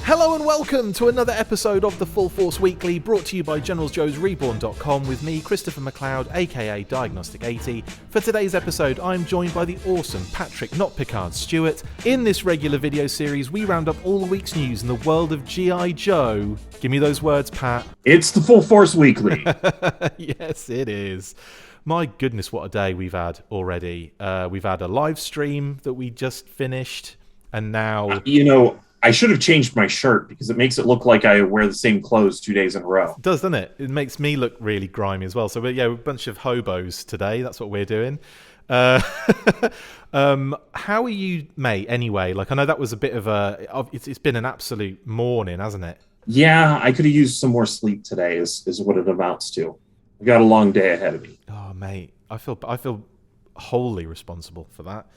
Hello and welcome to another episode of the Full Force Weekly, brought to you by GeneralsJoesReborn.com with me, Christopher McLeod AKA Diagnostik80. For today's episode, I'm joined by the awesome Patrick Notpicard Stewart. In this regular video series, we round up all the week's news in the world of G.I. Joe. Give me those words, Pat. It's the Full Force Weekly. Yes, it is. My goodness, what a day we've had already. We've had a live stream that we just finished, and now... I should have changed my shirt because it makes it look like I wear the same clothes 2 days in a row. It does, doesn't it? It makes me look really grimy as well. So, we're a bunch of hobos today. That's what we're doing. How are you, mate, anyway? Like, I know that was a bit of a... It's been an absolute morning, hasn't it? Yeah, I could have used some more sleep today is what it amounts to. I got a long day ahead of me. Oh, mate. I feel wholly responsible for that.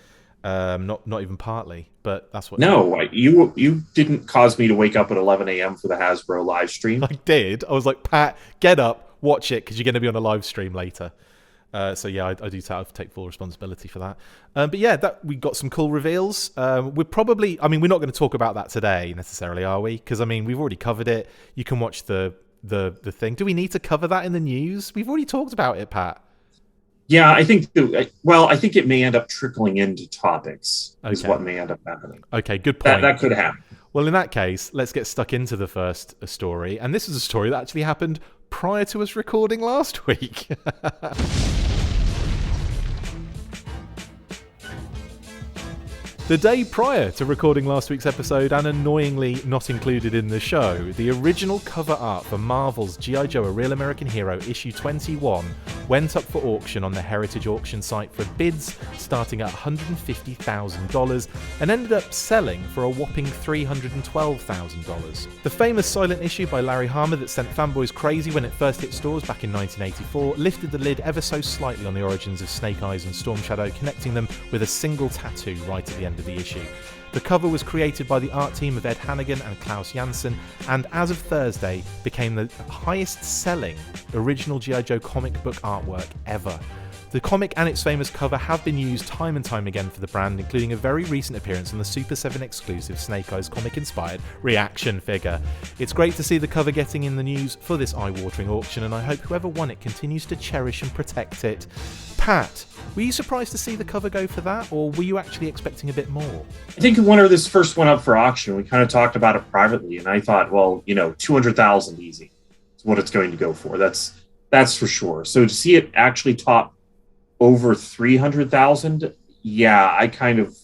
Not even partly, but that's what... No, you didn't cause me to wake up at 11 a.m. for the Hasbro live stream. I did. I was like, Pat, get up, watch it, because you're going to be on a live stream later. So yeah, I do take full responsibility for that. But yeah, we got some cool reveals. We're not going to talk about that today necessarily, are we? Because we've already covered it. You can watch the thing. Do we need to cover that in the news? We've already talked about it, Pat. Yeah, I think it may end up trickling into topics, is what may end up happening. Okay, good point. That could happen. Well, in that case, let's get stuck into the first story. And this is a story that actually happened prior to us recording last week. The day prior to recording last week's episode, and annoyingly not included in the show, the original cover art for Marvel's G.I. Joe, A Real American Hero, issue 21, went up for auction on the Heritage auction site for bids starting at $150,000 and ended up selling for a whopping $312,000. The famous silent issue by Larry Hama that sent fanboys crazy when it first hit stores back in 1984 lifted the lid ever so slightly on the origins of Snake Eyes and Storm Shadow, connecting them with a single tattoo right at the end of the issue. The cover was created by the art team of Ed Hannigan and Klaus Janson, and as of Thursday became the highest selling original G.I. Joe comic book artwork ever. The comic and its famous cover have been used time and time again for the brand, including a very recent appearance on the Super 7 exclusive Snake Eyes comic-inspired reaction figure. It's great to see the cover getting in the news for this eye-watering auction, and I hope whoever won it continues to cherish and protect it. Pat, were you surprised to see the cover go for that, or were you actually expecting a bit more? I think when this first went up for auction, we kind of talked about it privately, and I thought, well, $200,000 easy is what it's going to go for. That's for sure. So to see it actually top over 300,000, yeah, I kind of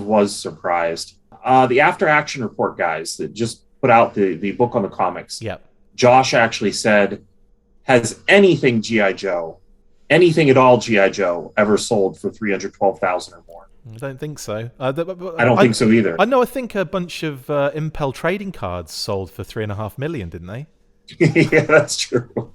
was surprised. The After Action Report guys that just put out the book on the comics. Yep. Josh actually said, has anything G.I. Joe, anything at all G.I. Joe ever sold for 312,000 or more? I don't think so. I don't think so either. I know. I think a bunch of Impel trading cards sold for $3.5 million, didn't they? Yeah, that's true.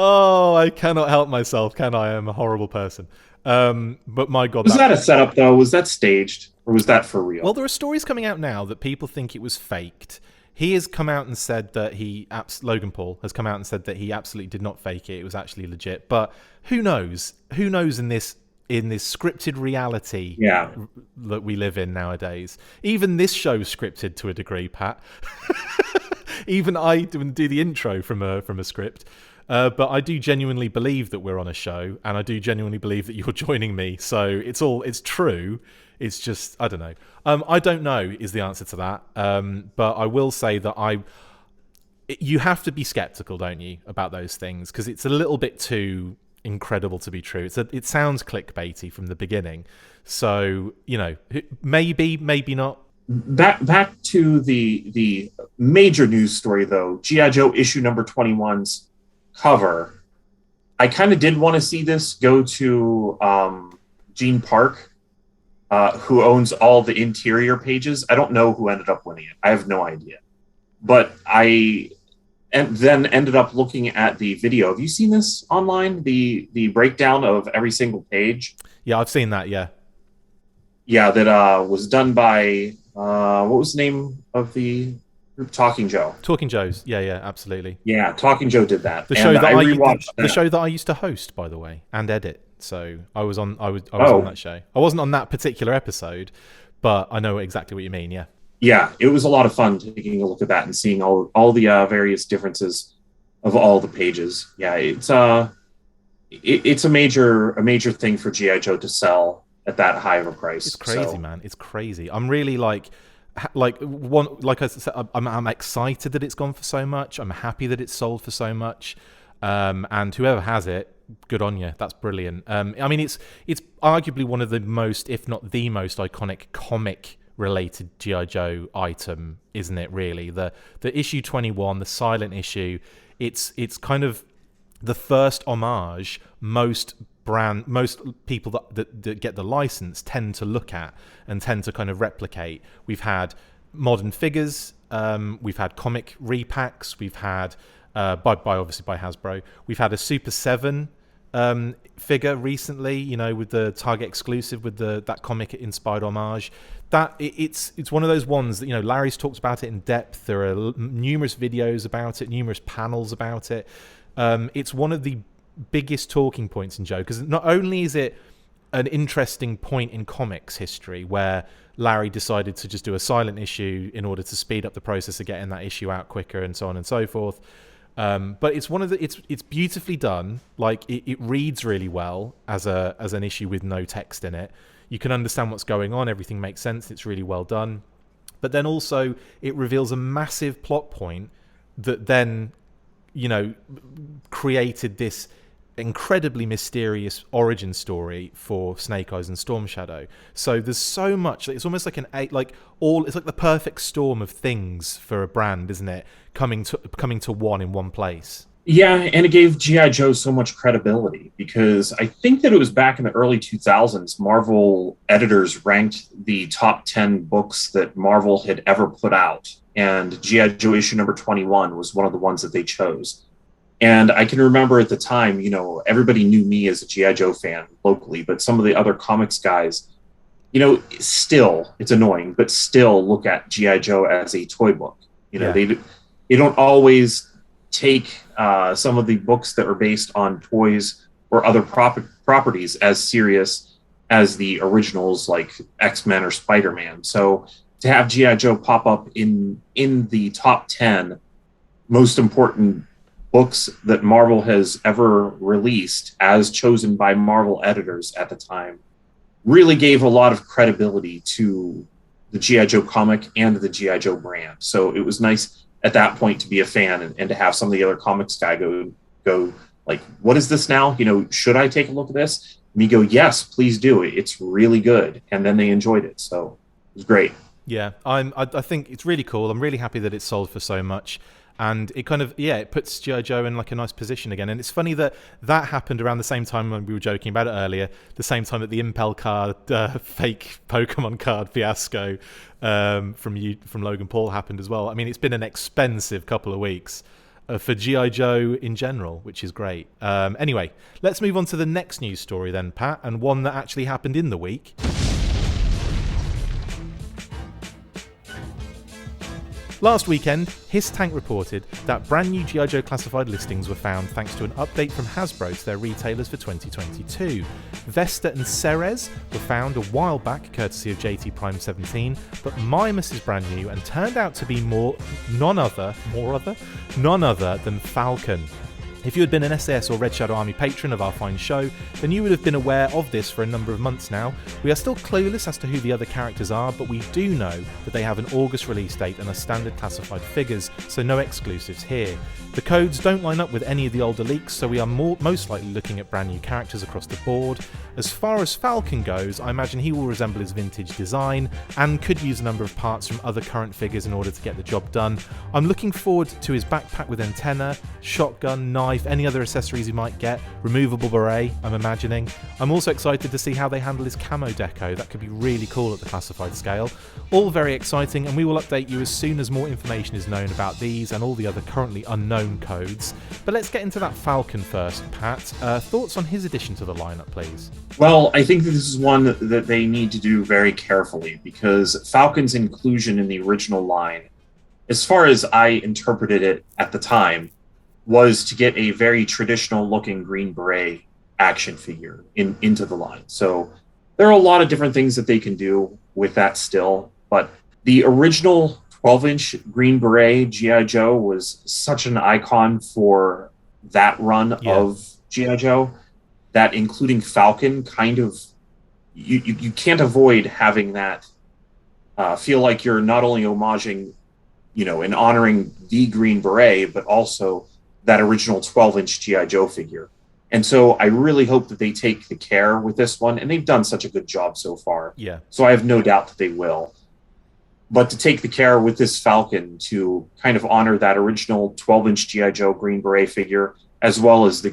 Oh, I cannot help myself, can I? I'm a horrible person. But my God. Was that a setup, though? Was that staged? Or was that for real? Well, there are stories coming out now that people think it was faked. He has come out and said that Logan Paul has come out and said that he absolutely did not fake it. It was actually legit. But who knows? Who knows in this scripted reality that we live in nowadays? Even this show's scripted to a degree, Pat. Even I do the intro from a script. But I do genuinely believe that we're on a show, and I do genuinely believe that you're joining me. So it's true. It's just, I don't know. I don't know is the answer to that. But I will say that you have to be skeptical, don't you, about those things, because it's a little bit too incredible to be true. It sounds clickbaity from the beginning. So, maybe not. Back to the major news story, though. G.I. Joe issue number 21's cover. I kind of did want to see this go to Gene Park, who owns all the interior pages. I don't know who ended up winning it. I have no idea. But I then ended up looking at the video. Have you seen this online? The breakdown of every single page? Yeah, I've seen that, yeah. Yeah, that was done by, what was the name of the group? Talking Joe. Talking Joes, yeah, absolutely. Yeah, Talking Joe did that. The show that I used to host, by the way, and edit. So I was on that show. I wasn't on that particular episode, but I know exactly what you mean. Yeah. Yeah, it was a lot of fun taking a look at that and seeing all the various differences of all the pages. Yeah, it's a major thing for GI Joe to sell at that high of a price. It's crazy, man. It's crazy. I'm really like I said, I'm excited that it's gone for so much. I'm happy that it's sold for so much. And whoever has it, good on you. That's brilliant. I mean, it's arguably one of the most, if not the most iconic comic-related G.I. Joe item, isn't it? Really, the issue 21, the silent issue. It's kind of the first homage most people that get the license tend to look at and tend to kind of replicate. We've had modern figures. We've had comic repacks. We've had obviously by Hasbro. We've had a Super 7 figure recently, with the Target exclusive with that comic inspired homage. That it's one of those ones that Larry's talked about it in depth. There are numerous videos about it, numerous panels about it. It's one of the biggest talking points in Joe, because not only is it an interesting point in comics history where Larry decided to just do a silent issue in order to speed up the process of getting that issue out quicker and so on and so forth. But it's it's beautifully done. Like it reads really well as an issue with no text in it. You can understand what's going on. Everything makes sense. It's really well done. But then also it reveals a massive plot point that then, created this incredibly mysterious origin story for Snake Eyes and Storm Shadow. So there's so much. It's almost like it's like the perfect storm of things for a brand, isn't it? Coming to one in one place. Yeah, and it gave G.I. Joe so much credibility, because I think that it was back in the early 2000s, Marvel editors ranked the top 10 books that Marvel had ever put out. And G.I. Joe issue number 21 was one of the ones that they chose. And I can remember at the time, everybody knew me as a G.I. Joe fan locally, but some of the other comics guys, still, it's annoying, but still look at G.I. Joe as a toy book. They don't always take some of the books that are based on toys or other properties as serious as the originals like X-Men or Spider-Man. So to have G.I. Joe pop up in the top 10 most important books that Marvel has ever released, as chosen by Marvel editors at the time, really gave a lot of credibility to the G.I. Joe comic and the G.I. Joe brand. So it was nice at that point to be a fan and to have some of the other comics guy go like, what is this now? Should I take a look at this? And me go, yes, please do. It's really good. And then they enjoyed it. So it was great. Yeah, I think it's really cool. I'm really happy that it's sold for so much. And it kind of, it puts G.I. Joe in like a nice position again. And it's funny that happened around the same time when we were joking about it earlier, the same time that the Impel card, fake Pokemon card fiasco from Logan Paul happened as well. I mean, it's been an expensive couple of weeks for G.I. Joe in general, which is great. Anyway, let's move on to the next news story then, Pat, and one that actually happened in the week. Last weekend, HISSTANK reported that brand new G.I. Joe classified listings were found thanks to an update from Hasbro to their retailers for 2022. Vesta and Ceres were found a while back, courtesy of JT Prime 17, but Mimus is brand new and turned out to be none other than Falcon. If you had been an SAS or Red Shadow Army patron of our fine show, then you would have been aware of this for a number of months now. We are still clueless as to who the other characters are, but we do know that they have an August release date and are standard classified figures, so no exclusives here. The codes don't line up with any of the older leaks, so we are most likely looking at brand new characters across the board. As far as Falcon goes, I imagine he will resemble his vintage design and could use a number of parts from other current figures in order to get the job done. I'm looking forward to his backpack with antenna, shotgun, knife, any other accessories he might get, removable beret, I'm imagining. I'm also excited to see how they handle his camo deco. That could be really cool at the classified scale. All very exciting, and we will update you as soon as more information is known about these and all the other currently unknown codes. But let's get into that Falcon first, Pat. Thoughts on his addition to the lineup, please? Well, I think that this is one that they need to do very carefully, because Falcon's inclusion in the original line, as far as I interpreted it at the time, was to get a very traditional looking Green Beret action figure into the line. So there are a lot of different things that they can do with that still, but the original 12-inch Green Beret G.I. Joe was such an icon for that run of G.I. Joe that including Falcon kind of, you can't avoid having that feel like you're not only homaging, and honoring the Green Beret, but also that original 12-inch G.I. Joe figure. And so I really hope that they take the care with this one, and they've done such a good job so far. Yeah. So I have no doubt that they will. But to take the care with this Falcon to kind of honor that original 12-inch G.I. Joe Green Beret figure, as well as the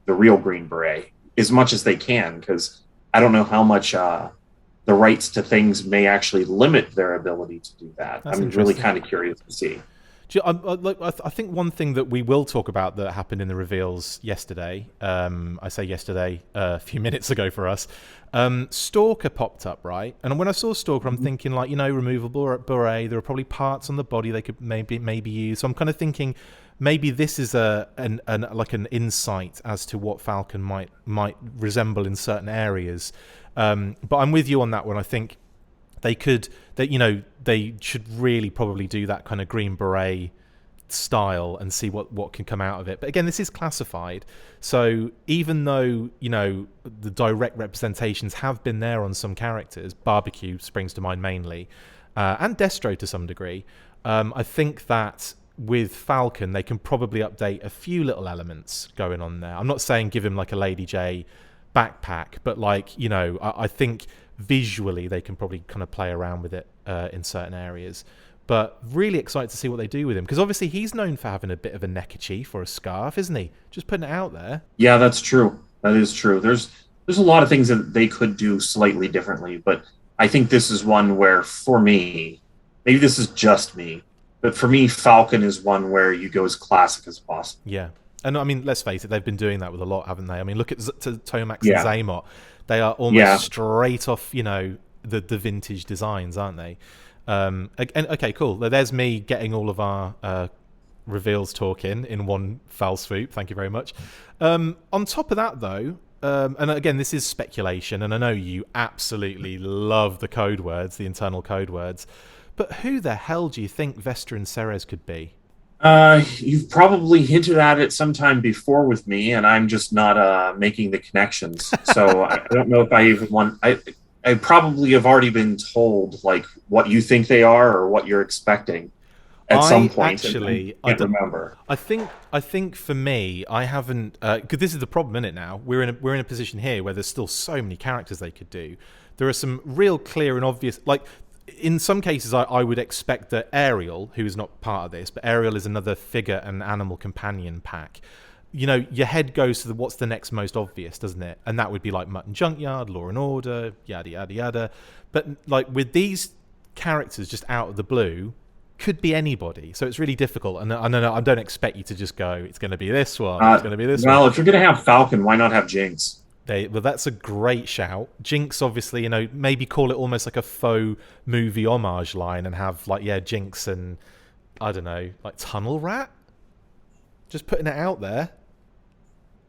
real Green Beret, as much as they can, because I don't know how much the rights to things may actually limit their ability to do that. I'm really kind of curious to see. I think one thing that we will talk about that happened in the reveals yesterday, I say yesterday, a few minutes ago for us, Stalker popped up, right? And when I saw Stalker, I'm thinking like, removable beret, there are probably parts on the body they could maybe use. So I'm kind of thinking maybe this is an insight as to what Falcon might resemble in certain areas. But I'm with you on that one. I think they should really probably do that kind of Green Beret style and see what can come out of it. But again, this is classified, so even though the direct representations have been there on some characters, Barbecue springs to mind mainly, and Destro to some degree, I think that with Falcon they can probably update a few little elements going on there. I'm not saying give him like a Lady J backpack, but I think visually they can probably kind of play around with it in certain areas. But really excited to see what they do with him, because obviously he's known for having a bit of a neckerchief or a scarf, isn't he? Just putting it out there. Yeah, that's true. That is true. There's a lot of things that they could do slightly differently, but I think this is one where, for me, maybe this is just me, but for me, Falcon is one where you go as classic as possible. Yeah. And I mean, let's face it, they've been doing that with a lot, haven't they? I mean, look at Tomax and Zaymot. They are almost straight off, the vintage designs, aren't they? Okay, cool. There's me getting all of our reveals talk in one foul swoop. Thank you very much. On top of that, though, and again, this is speculation, and I know you absolutely love the code words, the internal code words, but who the hell do you think Vesta and Ceres could be? You've probably hinted at it sometime before with me, and I'm just not making the connections. So I don't know if I even want... I probably have already been told like what you think they are or what you're expecting at some point. Actually, I don't remember. I think for me, I haven't, because this is the problem, isn't it? Now we're in a position here where there's still so many characters they could do. There are some real clear and obvious, like in some cases, I would expect that Ariel, who is not part of this, but Ariel is another figure and animal companion pack. Your head goes to what's the next most obvious, doesn't it? And that would be like Mutton Junkyard, Law and Order, yada, yada, yada. But like with these characters just out of the blue, could be anybody. So it's really difficult. And I don't expect you to just go, it's going to be this one, it's going to be this one. Well, if you're going to have Falcon, why not have Jinx? Well, that's a great shout. Jinx, obviously, maybe call it almost like a faux movie homage line and have Jinx and, I don't know, like Tunnel Rat? Just putting it out there.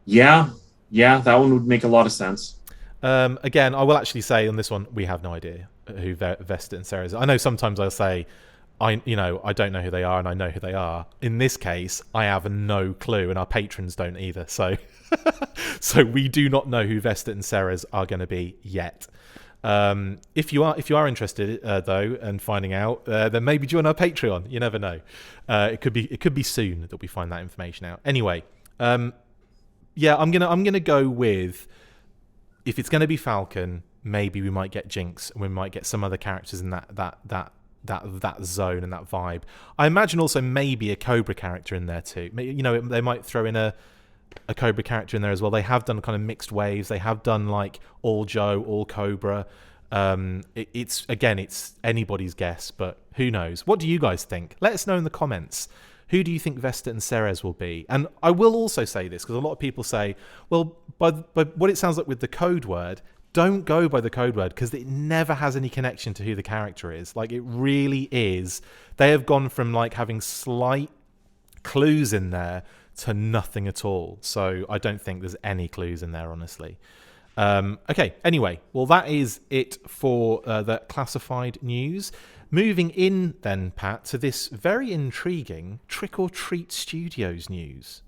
Yeah, that one would make a lot of sense. Again, I will actually say on this one, we have no idea who Vesta and Ceres are. I know sometimes I'll say, I don't know who they are, and I know who they are. In this case, I have no clue, and our patrons don't either. So, so we do not know who Vesta and Ceres are going to be yet. If you are interested though, and finding out, then maybe join our Patreon. You never know. It could be soon that we find that information out. Anyway, I'm gonna go with, if it's gonna be Falcon, maybe we might get Jinx, and we might get some other characters in that zone and that vibe. I imagine also maybe a Cobra character in there too. They might throw in a Cobra character in there as well. They have done kind of mixed waves. They have done like all Joe, all Cobra. It's anybody's guess, but who knows? What do you guys think? Let us know in the comments. Who do you think Vesta and Ceres will be? And I will also say this, because a lot of people say, well, by what it sounds like with the code word, don't go by the code word, because it never has any connection to who the character is. Like, it really is. They have gone from like having slight clues in there to nothing at all. So I don't think there's any clues in there, honestly. Okay, anyway, well, that is it for the classified news. Moving in then, Pat, to this very intriguing Trick or Treat Studios news.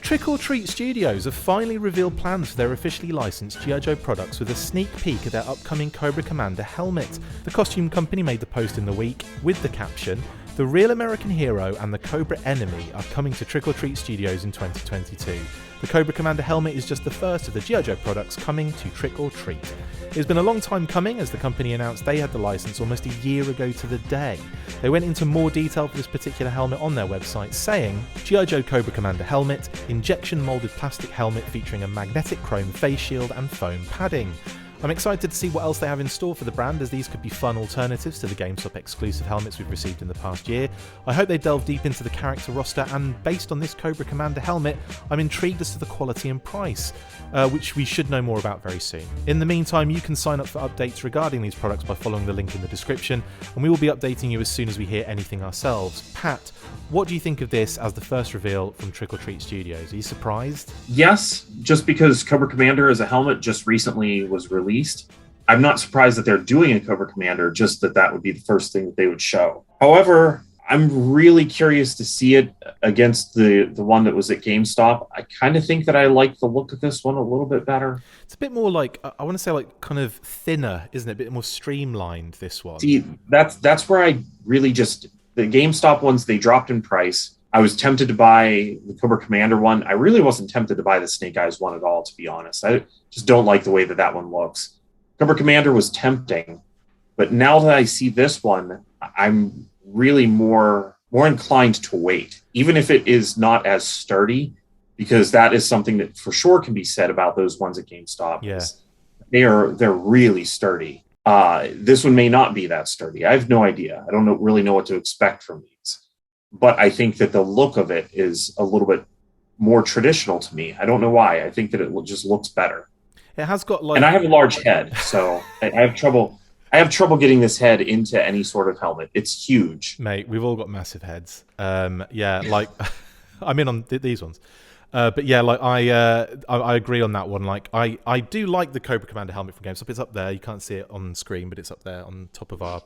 Trick or Treat Studios have finally revealed plans for their officially licensed G.I. Joe products with a sneak peek of their upcoming Cobra Commander helmet. The costume company made the post in the week with the caption, "The real American hero and the Cobra enemy are coming to Trick or Treat Studios in 2022. The Cobra Commander helmet is just the first of the G.I. Joe products coming to Trick or Treat." It's been a long time coming, as the company announced they had the license almost a year ago to the day. They went into more detail for this particular helmet on their website, saying, G.I. Joe Cobra Commander helmet, injection moulded plastic helmet featuring a magnetic chrome face shield and foam padding. I'm excited to see what else they have in store for the brand, as these could be fun alternatives to the GameStop exclusive helmets we've received in the past year. I hope they delve deep into the character roster, and based on this Cobra Commander helmet, I'm intrigued as to the quality and price, which we should know more about very soon. In the meantime, you can sign up for updates regarding these products by following the link in the description, and we will be updating you as soon as we hear anything ourselves. Pat, what do you think of this as the first reveal from Trick or Treat Studios? Are you surprised? Yes, just because Cobra Commander as a helmet just recently was released. I'm not surprised that they're doing a Cobra Commander, just that would be the first thing that they would show. However, I'm really curious to see it against the one that was at GameStop. I kind of think that I like the look of this one a little bit better. It's a bit more like, I want to say like kind of thinner, isn't it? A bit more streamlined, this one. See, that's where I really just... The GameStop ones, they dropped in price. I was tempted to buy the Cobra Commander one. I really wasn't tempted to buy the Snake Eyes one at all, to be honest. I just don't like the way that one looks. Cobra Commander was tempting, but now that I see this one, I'm really more inclined to wait, even if it is not as sturdy, because that is something that for sure can be said about those ones at GameStop. Yeah. They're really sturdy. This one may not be that sturdy. I have no idea. I don't really know what to expect from these. But I think that the look of it is a little bit more traditional to me. I don't know why. I think that it just looks better. It has got like... And I have a large head, so I have trouble getting this head into any sort of helmet. It's huge. Mate, we've all got massive heads. Yeah, like I'm in on these ones. But yeah, like I agree on that one. Like I do like the Cobra Commander helmet from GameStop. It's up there. You can't see it on screen, but it's up there on top of our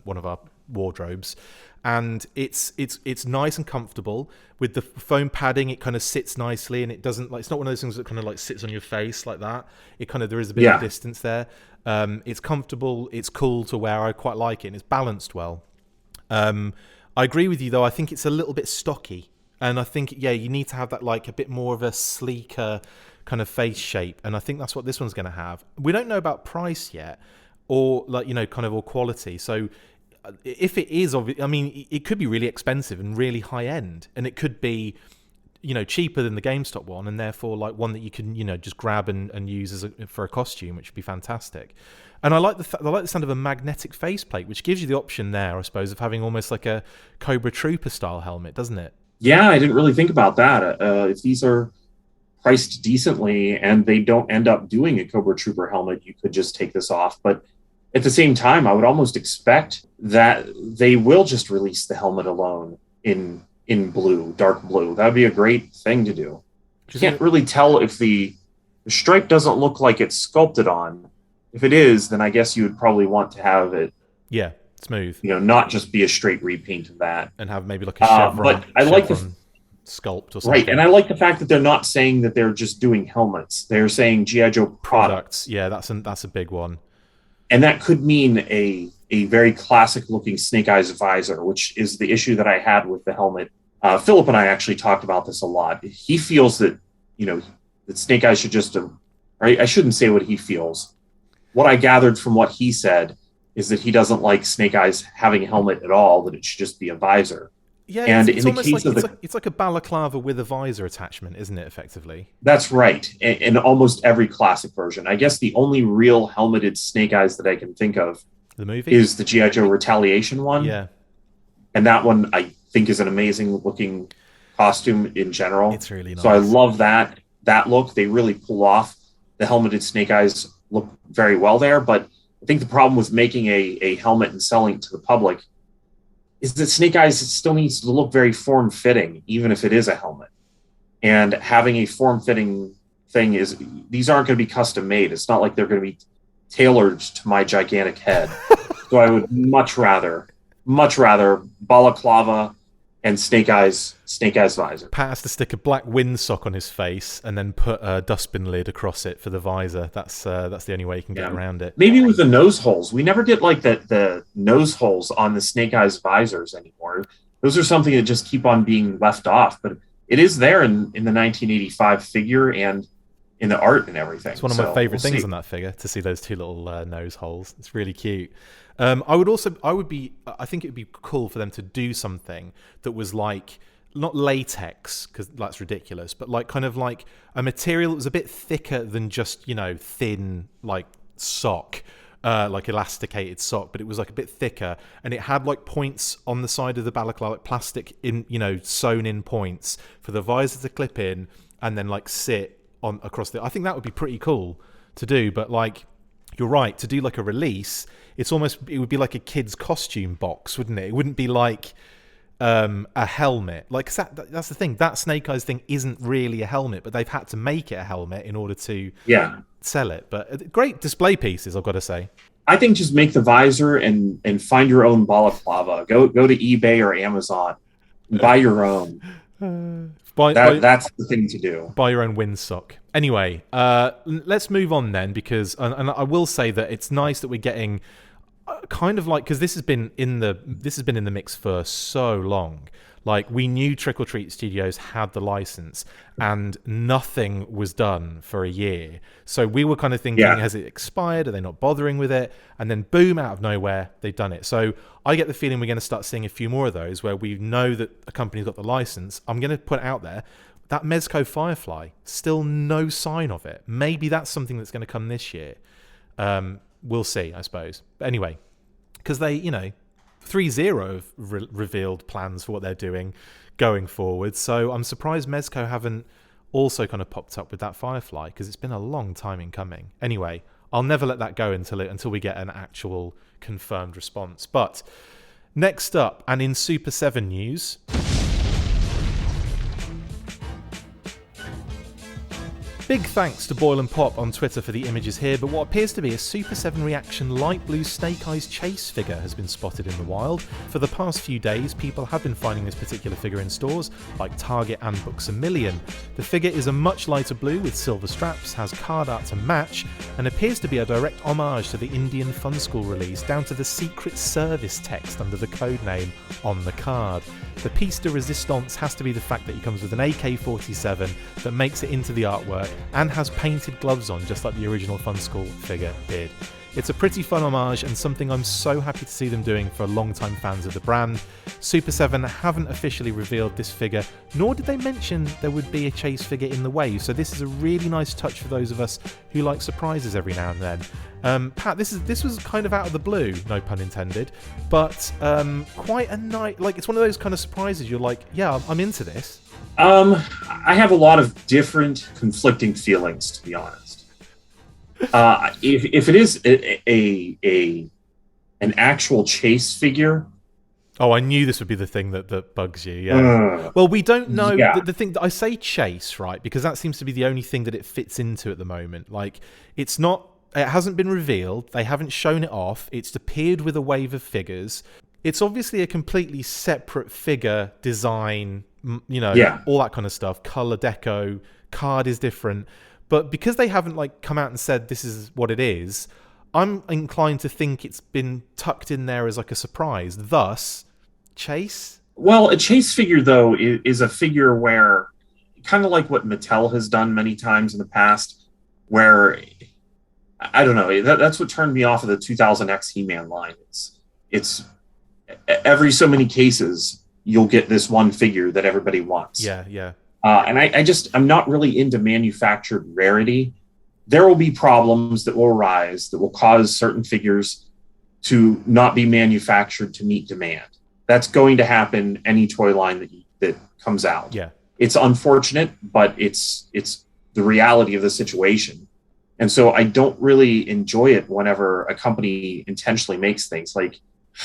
one of our wardrobes, and it's nice and comfortable with the foam padding. It kind of sits nicely, and it doesn't like, it's not one of those things that kind of like sits on your face like that. It kind of, there is a bit of distance there. It's comfortable. It's cool to wear. I quite like it, and it's balanced well. I agree with you though. I think it's a little bit stocky. And I think, yeah, you need to have that like a bit more of a sleeker kind of face shape. And I think that's what this one's going to have. We don't know about price yet, or like, you know, kind of, or quality. So if it is, I mean, it could be really expensive and really high end. And it could be, you know, cheaper than the GameStop one, and therefore like one that you can, you know, just grab and use for a costume, which would be fantastic. And I like the sound of a magnetic faceplate, which gives you the option there, I suppose, of having almost like a Cobra Trooper style helmet, doesn't it? Yeah, I didn't really think about that. If these are priced decently and they don't end up doing a Cobra Trooper helmet, you could just take this off. But at the same time, I would almost expect that they will just release the helmet alone in blue, dark blue. That would be a great thing to do. You can't really tell if the stripe doesn't look like it's sculpted on. If it is, then I guess you would probably want to have it. Yeah. Smooth, you know, not just be a straight repaint of that, and have maybe like a chevron. But I like the sculpt or something, right? And I like the fact that they're not saying that they're just doing helmets; they're saying GI Joe products. Yeah, that's a big one, and that could mean a very classic looking Snake Eyes visor, which is the issue that I had with the helmet. Philip and I actually talked about this a lot. He feels that, you know, that Snake Eyes should just, I shouldn't say what he feels. What I gathered from what he said is that he doesn't like Snake Eyes having a helmet at all, that it should just be a visor. Yeah, and it's in the case like, of it's like a balaclava with a visor attachment, isn't it, effectively? That's right. In almost every classic version. I guess the only real helmeted Snake Eyes that I can think of the movie is the G.I. Joe Retaliation one. Yeah. And that one I think is an amazing looking costume in general. It's really nice. So I love that look. They really pull off the helmeted Snake Eyes look very well there, but I think the problem with making a helmet and selling it to the public is that Snake Eyes still needs to look very form-fitting, even if it is a helmet. And having a form-fitting thing these aren't going to be custom made. It's not like they're going to be tailored to my gigantic head. So I would much rather balaclava and Snake Eyes visor. Pat has to stick a black windsock on his face and then put a dustbin lid across it for the visor. That's the only way you can get around it. Maybe with the nose holes. We never get like the nose holes on the Snake Eyes visors anymore. Those are something that just keep on being left off, but it is there in the 1985 figure and in the art and everything. It's one of my favorite things on that figure, to see those two little nose holes. It's really cute. I think it would be cool for them to do something that was like, not latex, because that's ridiculous, but like kind of like a material that was a bit thicker than just, thin, like sock, like elasticated sock, but it was like a bit thicker, and it had like points on the side of the balaclava, like plastic sewn in points for the visor to clip in and then like sit on across I think that would be pretty cool to do. But like, you're right, to do like a release, it would be like a kid's costume box, wouldn't it? It wouldn't be like a helmet. Like that's the thing, that Snake Eyes thing isn't really a helmet, but they've had to make it a helmet in order to sell it. But great display pieces, I've got to say. I think just make the visor and find your own balaclava. Go to eBay or Amazon and buy your own. That's the thing to do. Buy your own windsock. Anyway, let's move on then, because and I will say that it's nice that we're getting kind of like, because this has been in the mix for so long. Like, we knew Trick or Treat Studios had the license and nothing was done for a year. So we were kind of thinking, has it expired? Are they not bothering with it? And then boom, out of nowhere, they've done it. So I get the feeling we're going to start seeing a few more of those where we know that a company's got the license. I'm going to put it out there, that Mezco Firefly, still no sign of it. Maybe that's something that's going to come this year. We'll see, I suppose. But anyway, because they, 3-0 have revealed plans for what they're doing going forward. So I'm surprised Mezco haven't also kind of popped up with that Firefly, because it's been a long time in coming. Anyway, I'll never let that go until we get an actual confirmed response. But next up, and in Super 7 news, big thanks to Boyle and Pop on Twitter for the images here, but what appears to be a Super 7 reaction light blue Snake Eyes chase figure has been spotted in the wild. For the past few days, people have been finding this particular figure in stores like Target and Books A Million. The figure is a much lighter blue with silver straps, has card art to match, and appears to be a direct homage to the Indian Fun School release, down to the Secret Service text under the code name on the card. The piece de resistance has to be the fact that he comes with an AK-47 that makes it into the artwork and has painted gloves on, just like the original Fun School figure did. It's a pretty fun homage and something I'm so happy to see them doing for long-time fans of the brand. Super 7 haven't officially revealed this figure, nor did they mention there would be a chase figure in the wave, so this is a really nice touch for those of us who like surprises every now and then. Pat, this was kind of out of the blue, no pun intended, but quite a nice, like, it's one of those kind of surprises you're like, yeah, I'm into this. I have a lot of different conflicting feelings, to be honest. If it is an actual chase figure. Oh, I knew this would be the thing that bugs you. Yeah. Well, we don't know. Yeah. The thing that I say chase, right? Because that seems to be the only thing that it fits into at the moment. Like, it's not. It hasn't been revealed. They haven't shown it off. It's appeared with a wave of figures. It's obviously a completely separate figure design. All that kind of stuff. Color deco, card is different. But because they haven't come out and said this is what it is, I'm inclined to think it's been tucked in there as like a surprise. Thus, chase? Well, a chase figure, though, is a figure where, kind of like what Mattel has done many times in the past, where, I don't know, that's what turned me off of the 2000X He-Man line. It's every so many cases, you'll get this one figure that everybody wants. Yeah. And I'm not really into manufactured rarity. There will be problems that will arise that will cause certain figures to not be manufactured to meet demand. That's going to happen any toy line that comes out. Yeah. It's unfortunate, but it's the reality of the situation. And so I don't really enjoy it whenever a company intentionally makes things like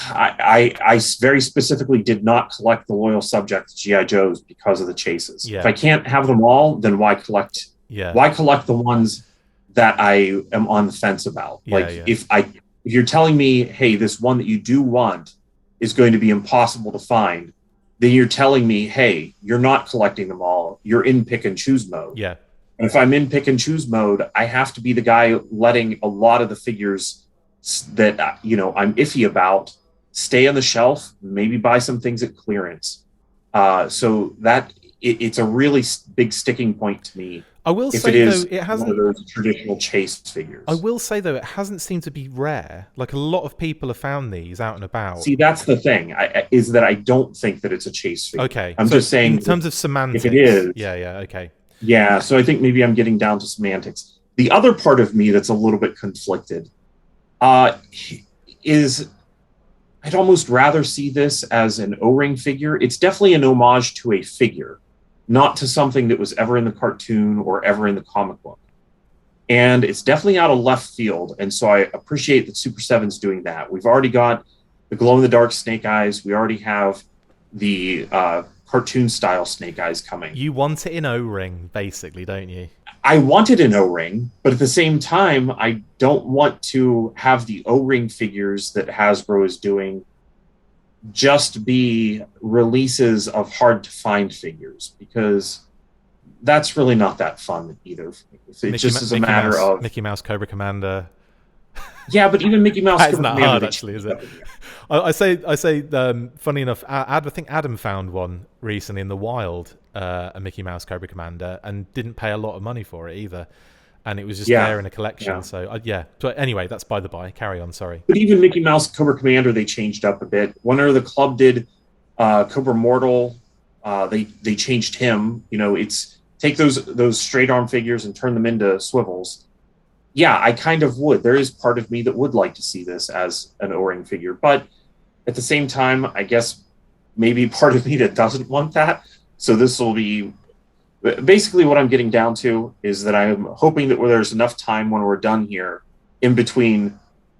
I very specifically did not collect the Loyal Subjects GI Joes because of the chases. Yeah. If I can't have them all, then why collect? Yeah. Why collect the ones that I am on the fence about? Yeah, like if you're telling me, hey, this one that you do want is going to be impossible to find, then you're telling me, hey, you're not collecting them all. You're in pick and choose mode. Yeah. And if I'm in pick and choose mode, I have to be the guy letting a lot of the figures that I'm iffy about stay on the shelf, maybe buy some things at clearance. So that it's a really big sticking point to me. I will say though, it hasn't one of those traditional chase figures. I will say though, it hasn't seemed to be rare. Like a lot of people have found these out and about. See, that's the thing. Is that I don't think that it's a chase figure. Okay, I'm just saying in terms of semantics. If it is, okay. Yeah, so I think maybe I'm getting down to semantics. The other part of me that's a little bit conflicted is I'd almost rather see this as an O-ring figure. It's definitely an homage to a figure, not to something that was ever in the cartoon or ever in the comic book. And it's definitely out of left field. And so I appreciate that Super 7's doing that. We've already got the glow-in-the-dark Snake Eyes. We already have the cartoon-style Snake Eyes coming. You want it in O-ring, basically, don't you? I wanted an O-ring, but at the same time, I don't want to have the O-ring figures that Hasbro is doing just be releases of hard-to-find figures, because that's really not that fun either. It just is a matter of Mickey Mouse Cobra Commander. Yeah, but even Mickey Mouse Cobra Commander, hard, actually, is it? I say. Funny enough, I think Adam found one recently in the wild, a Mickey Mouse Cobra Commander, and didn't pay a lot of money for it either, and it was just there in a collection. Yeah. So So anyway, that's by the by. Carry on. Sorry. But even Mickey Mouse Cobra Commander, they changed up a bit. Whenever the club did Cobra Mortal, they changed him. It's take those straight arm figures and turn them into swivels. Yeah, I kind of would. There is part of me that would like to see this as an O-ring figure, but at the same time, I guess maybe part of me that doesn't want that. So this will be basically what I'm getting down to is that I'm hoping that there's enough time when we're done here in between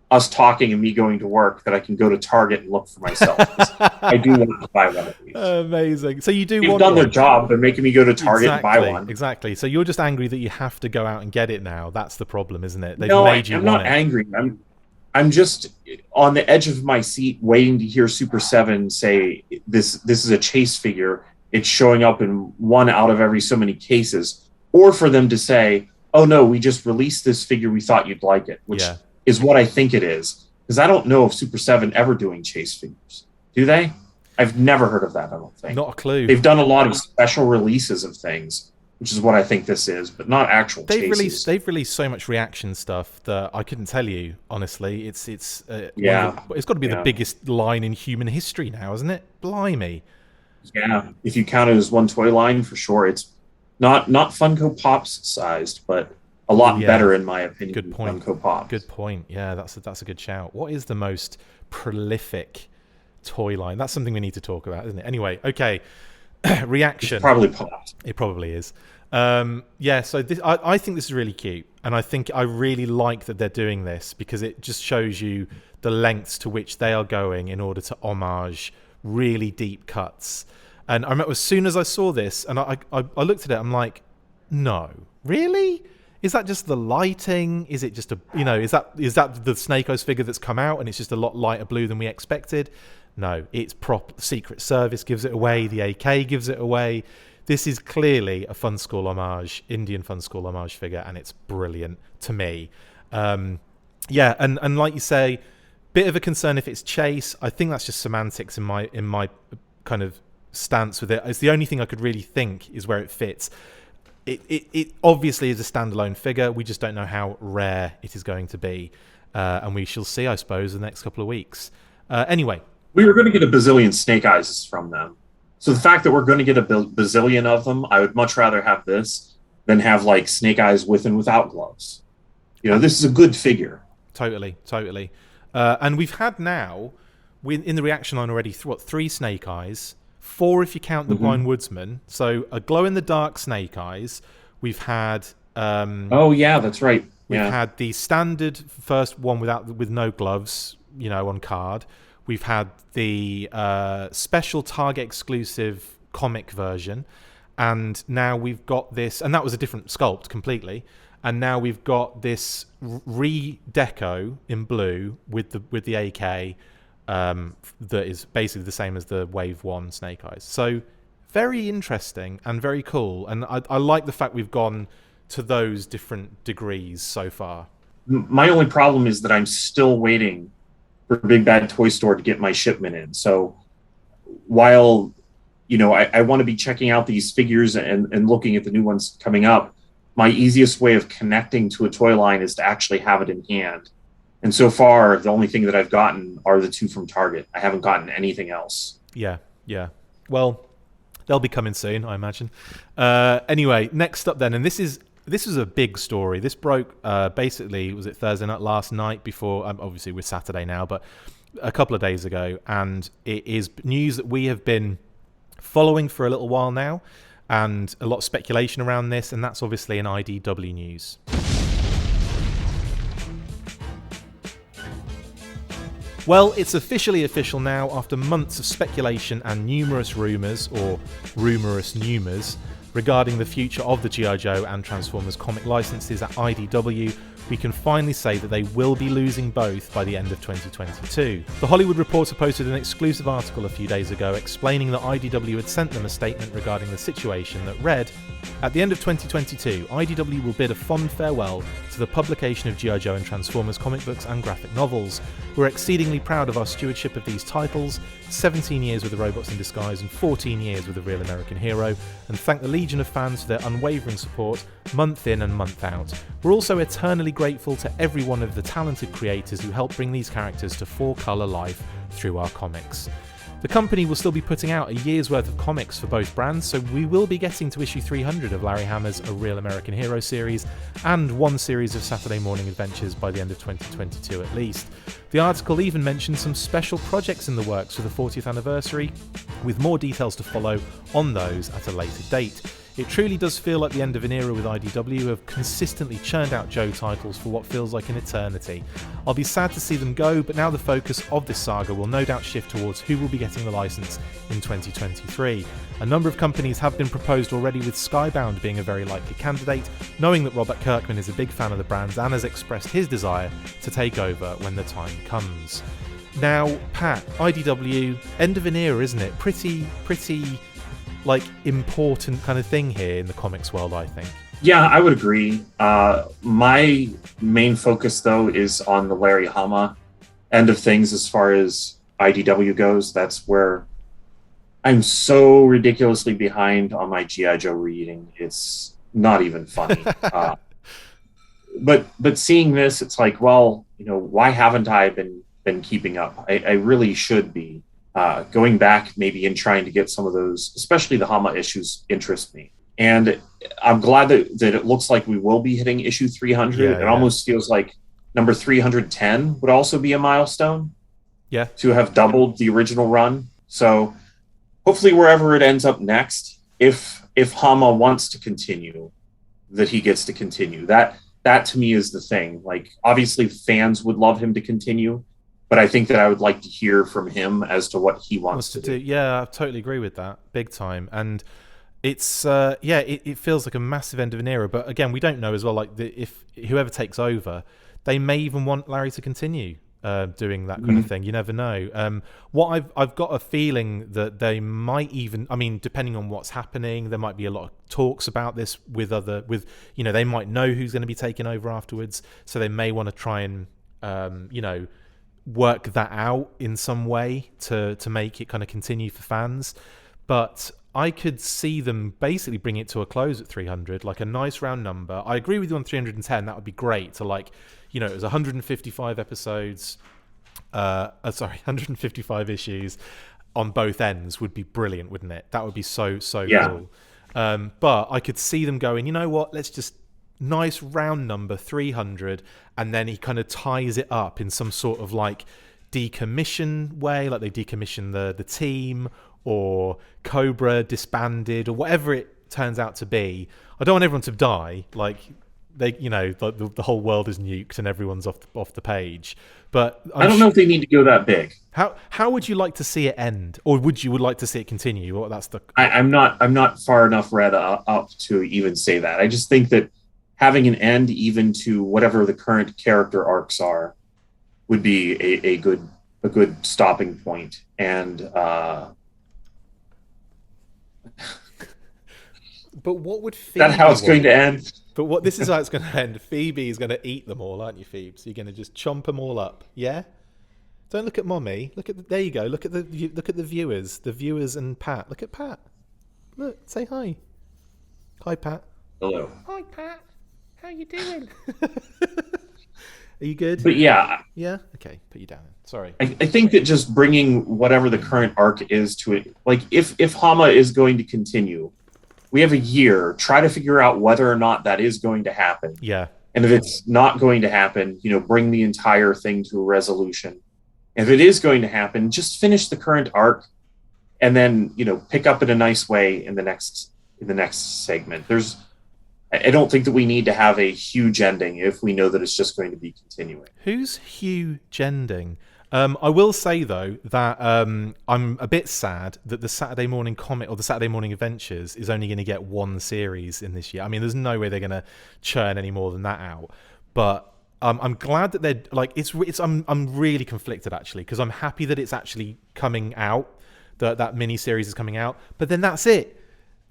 us talking and me going to work that I can go to Target and look for myself. I do want to buy one of these. Amazing. So you do They've want done one. their job. They're making me go to Target and buy one. Exactly. So you're just angry that you have to go out and get it now. That's the problem, isn't it? They've no, made you I'm not angry. I'm just on the edge of my seat waiting to hear Super 7 say this is a chase figure. It's showing up in one out of every so many cases. Or for them to say, oh no, we just released this figure. We thought you'd like it, which is what I think it is. Because I don't know of Super 7 ever doing chase figures. Do they? I've never heard of that, I don't think. Not a clue. They've done a lot of special releases of things, which is what I think this is, but not actual chases. They've released so much reaction stuff that I couldn't tell you, honestly. It's got to be the biggest line in human history now, isn't it? Blimey. Yeah, if you count it as one toy line, for sure. It's not Funko Pops sized, but a lot better in my opinion. Good point. Funko Pops. Good point. Yeah, that's a good shout. What is the most prolific toy line? That's something we need to talk about, isn't it? Anyway, okay. Reaction. It's probably Pops. It probably is. So I think this is really cute, and I really like that they're doing this because it just shows you the lengths to which they are going in order to homage really deep cuts. And I remember as soon as I saw this, and I looked at it, I'm like, no, really? Is that just the lighting? Is it just is that the Snake Eyes figure that's come out and it's just a lot lighter blue than we expected? No, it's Secret Service gives it away. The AK gives it away. This is clearly a Fun School homage, Indian Fun School homage figure, and it's brilliant to me. And like you say, bit of a concern if it's chase. I think that's just semantics in my kind of stance with it. It's the only thing I could really think is where it fits. It obviously is a standalone figure. We just don't know how rare it is going to be. And we shall see, I suppose, in the next couple of weeks. Anyway. We were going to get a bazillion Snake Eyes from them. So the fact that we're going to get a bazillion of them, I would much rather have this than have like Snake Eyes with and without gloves. This is a good figure. Totally. And we've had now, in the reaction line already, 3 Snake Eyes, 4 if you count the Blind Woodsman. So a glow-in-the-dark Snake Eyes. We've had... oh, yeah, that's right. We've had the standard first one with no gloves, on card. We've had the special Target exclusive comic version, and now we've got this, and that was a different sculpt completely. And now we've got this re-deco in blue with the AK that is basically the same as the Wave 1 Snake Eyes. So very interesting and very cool. And I like the fact we've gone to those different degrees so far. My only problem is that I'm still waiting for Big Bad Toy Store to get my shipment in. So while, I want to be checking out these figures and looking at the new ones coming up, my easiest way of connecting to a toy line is to actually have it in hand. And so far, the only thing that I've gotten are the 2 from Target. I haven't gotten anything else. Yeah. Well, they'll be coming soon, I imagine. Anyway, next up then, and this is a big story. This broke basically, was it Thursday night, last night before, obviously we're Saturday now, but a couple of days ago. And it is news that we have been following for a little while now, and a lot of speculation around this, and that's obviously an IDW news. Well, it's officially official now after months of speculation and numerous rumours, or rumorous numours, regarding the future of the G.I. Joe and Transformers comic licenses at IDW. We can finally say that they will be losing both by the end of 2022. The Hollywood Reporter posted an exclusive article a few days ago explaining that IDW had sent them a statement regarding the situation that read, "At the end of 2022, IDW will bid a fond farewell to the publication of G.I. Joe and Transformers comic books and graphic novels. We're exceedingly proud of our stewardship of these titles, 17 years with the Robots in Disguise and 14 years with the Real American Hero, and thank the legion of fans for their unwavering support month in and month out. We're also eternally grateful to every one of the talented creators who helped bring these characters to full-colour life through our comics." The company will still be putting out a year's worth of comics for both brands, so we will be getting to issue 300 of Larry Hammer's A Real American Hero series and one series of Saturday Morning Adventures by the end of 2022 at least. The article even mentioned some special projects in the works for the 40th anniversary, with more details to follow on those at a later date. It truly does feel like the end of an era with IDW, who have consistently churned out Joe titles for what feels like an eternity. I'll be sad to see them go, but now the focus of this saga will no doubt shift towards who will be getting the license in 2023. A number of companies have been proposed already, with Skybound being a very likely candidate, knowing that Robert Kirkman is a big fan of the brands and has expressed his desire to take over when the time comes. Now, Pat, IDW, end of an era, isn't it? Pretty important kind of thing here in the comics world, I think. Yeah, I would agree. My main focus, though, is on the Larry Hama end of things as far as IDW goes. That's where I'm so ridiculously behind on my G.I. Joe reading. It's not even funny. But seeing this, it's like, well, why haven't I been keeping up? I really should be. Going back maybe and trying to get some of those, especially the Hama issues, interest me. And I'm glad that it looks like we will be hitting issue 300. It almost feels like number 310 would also be a milestone. Yeah. To have doubled the original run. So hopefully wherever it ends up next, if Hama wants to continue, that he gets to continue. That to me is the thing. Like, obviously fans would love him to continue, but I think that I would like to hear from him as to what he wants to do. Yeah, I totally agree with that. Big time. And it's, it feels like a massive end of an era. But again, we don't know as well, like, if whoever takes over, they may even want Larry to continue doing that kind of thing. You never know. What I've got a feeling that they might even, I mean, depending on what's happening, there might be a lot of talks about this with they might know who's going to be taking over afterwards. So they may want to try and, work that out in some way to make it kind of continue for fans. But I could see them basically bring it to a close at 300, like a nice round number. I agree with you on 310. That would be great to, like, it was 155 episodes, 155 issues on both ends would be brilliant, wouldn't it? That would be so cool. But I could see them going, you know what, let's just nice round number 300, and then he kind of ties it up in some sort of like decommission way, like they decommission the team, or Cobra disbanded, or whatever it turns out to be. I don't want everyone to die, like, the whole world is nuked and everyone's off the page. But I don't know if they need to go that big. How would you like to see it end, or would like to see it continue? Or that's the I'm not far enough read up to even say that. I just think that having an end, even to whatever the current character arcs are, would be a good stopping point. And but what would Phoebe that's how it's going to end? But this is how it's going to end. Phoebe is going to eat them all, aren't you, Phoebe? So you're going to just chomp them all up, yeah? Don't look at Mommy. There you go. Look at the viewers and Pat. Look at Pat. Look, say hi. Hi, Pat. Hello. Hi, Pat. How you doing? Are you good? But yeah. Yeah? Okay, put you down. Sorry. I think that just bringing whatever the current arc is to it, like if Hama is going to continue, we have a year. Try to figure out whether or not that is going to happen. Yeah. And if it's not going to happen, bring the entire thing to a resolution. If it is going to happen, just finish the current arc and then, pick up in a nice way in the next segment. I don't think that we need to have a huge ending if we know that it's just going to be continuing. Who's huge ending? I will say, though, that I'm a bit sad that the Saturday Morning Comic or the Saturday Morning Adventures is only going to get one series in this year. I mean, there's no way they're going to churn any more than that out. But I'm glad that they're like I'm really conflicted, actually, because I'm happy that it's actually coming out, that mini series is coming out. But then that's it.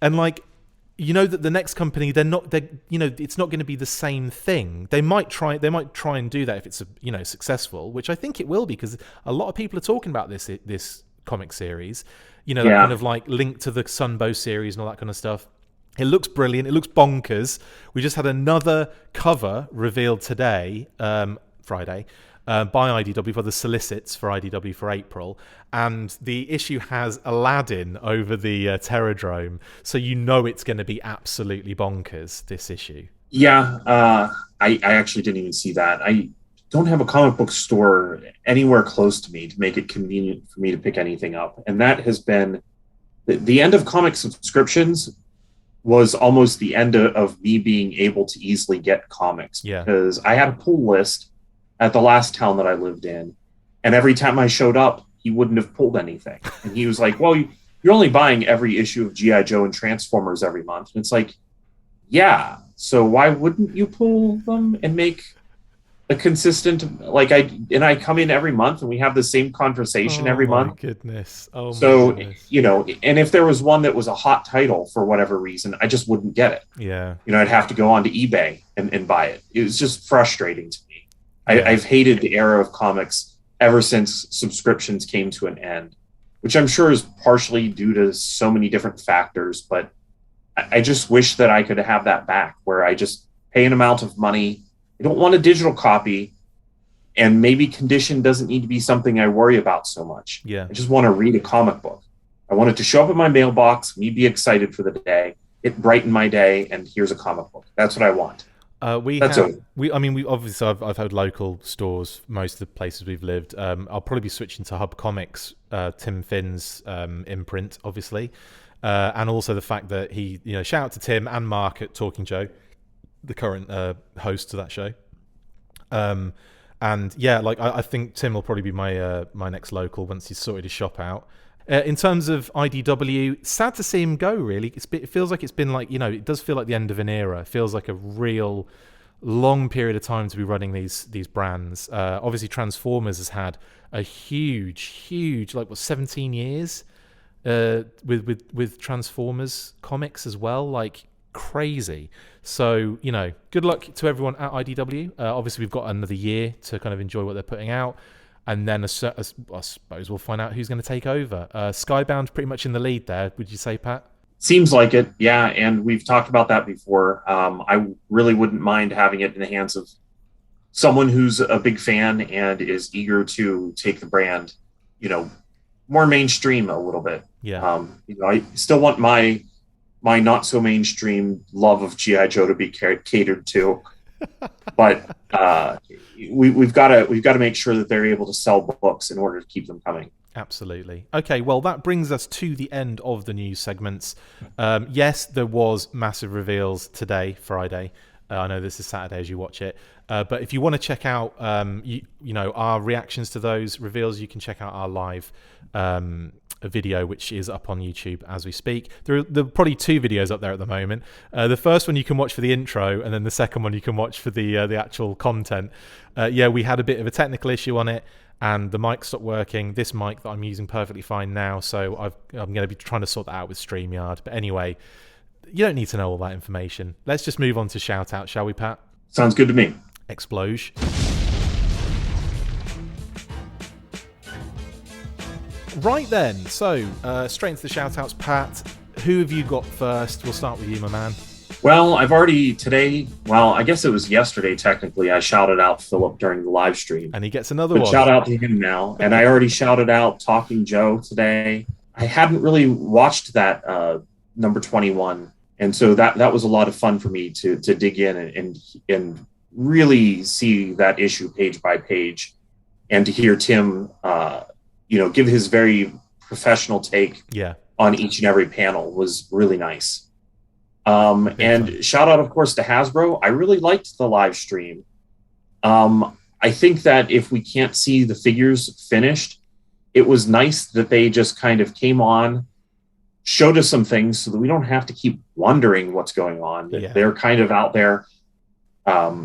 And that the next company, it's not going to be the same thing. They might try and do that if it's successful, which I think it will be, because a lot of people are talking about this comic series, that kind of like linked to the Sunbow series and all that kind of stuff. It looks brilliant. It looks bonkers. We just had another cover revealed today, Friday, by IDW for the solicits for IDW for April, and the issue has Aladdin over the Terradrome, so it's going to be absolutely bonkers, this issue. Yeah, I actually didn't even see that. I don't have a comic book store anywhere close to me to make it convenient for me to pick anything up, and that has been the end of comic subscriptions. Was almost the end of me being able to easily get comics, because I had a pull list at the last town that I lived in, and every time I showed up, he wouldn't have pulled anything. And he was like, well, you're only buying every issue of G.I. Joe and Transformers every month. And it's like, yeah, so why wouldn't you pull them and make a consistent, I come in every month and we have the same conversation every month. Goodness. Oh, so, my goodness. And if there was one that was a hot title for whatever reason, I just wouldn't get it. Yeah. I'd have to go onto eBay and buy it. It was just frustrating to me. Yeah. I've hated the era of comics ever since subscriptions came to an end, which I'm sure is partially due to so many different factors, but I just wish that I could have that back, where I just pay an amount of money. I don't want a digital copy, and maybe condition doesn't need to be something I worry about so much. Yeah. I just want to read a comic book. I want it to show up in my mailbox, me be excited for the day, it brighten my day, and here's a comic book. That's what I want. We obviously I've had local stores most of the places we've lived. I'll probably be switching to Hub Comics, Tim Finn's imprint, obviously, and also the fact that he, shout out to Tim and Mark at Talking Joe, the current host to that show. And yeah, I think Tim will probably be my my next local once he's sorted his shop out. In terms of IDW, sad to see him go, really. It feels like it's been it does feel like the end of an era. It feels like a real long period of time to be running these brands. Obviously, Transformers has had a huge 17 years with Transformers comics as well, crazy. So, good luck to everyone at IDW. Obviously, we've got another year to kind of enjoy what they're putting out. And then I suppose we'll find out who's going to take over. Skybound pretty much in the lead there, would you say, Pat? Seems like it, yeah. And we've talked about that before. I really wouldn't mind having it in the hands of someone who's a big fan and is eager to take the brand, more mainstream a little bit. Yeah. I still want my not so mainstream love of G.I. Joe to be catered to. But we've got to make sure that they're able to sell books in order to keep them coming. Absolutely. Okay, well, that brings us to the end of the news segments. Yes, there was massive reveals today, Friday, I know this is Saturday as you watch it, but if you want to check out our reactions to those reveals, you can check out our live a video which is up on YouTube as we speak. There are probably 2 videos up there at the moment. The first one you can watch for the intro, and then the second one you can watch for the actual content. We had a bit of a technical issue on it, and the mic stopped working. This mic that I'm using perfectly fine now, so I'm going to be trying to sort that out with StreamYard. But anyway, you don't need to know all that information. Let's just move on to shout out, shall we, Pat? Sounds good to me. Explosion. Right then, so straight into the shout outs, Pat. Who have you got first? We'll start with you, my man. Well, I've already today, I guess it was yesterday technically, I shouted out Philip during the live stream. And he gets another one. Shout out to him now. And I already shouted out Talking Joe today. I hadn't really watched that number 21. And so that was a lot of fun for me to dig in and really see that issue page by page, and to hear Tim give his very professional take on each and every panel was really nice. And shout out, of course, to Hasbro. I really liked the live stream. I think that if we can't see the figures finished, it was nice that they just kind of came on, showed us some things so that we don't have to keep wondering what's going on. That they're kind of out there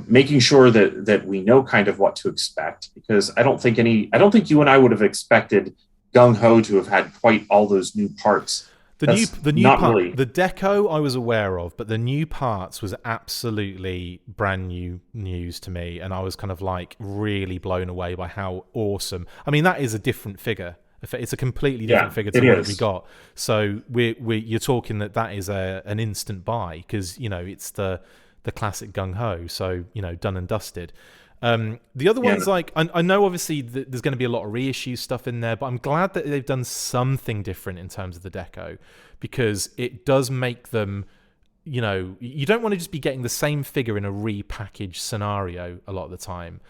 making sure that we know kind of what to expect, because I don't think you and I would have expected Gung Ho to have had quite all those new parts. The new part, really. The deco I was aware of, but the new parts was absolutely brand new news to me, and I was kind of like really blown away by how awesome. I mean, that is a different figure. It's a completely different figure to what we got. So you're talking that is an instant buy, because it's the classic Gung Ho. So done and dusted. The other ones, like I know obviously there's going to be a lot of reissue stuff in there, but I'm glad that they've done something different in terms of the deco, because it does make them, you don't want to just be getting the same figure in a repackaged scenario a lot of the time.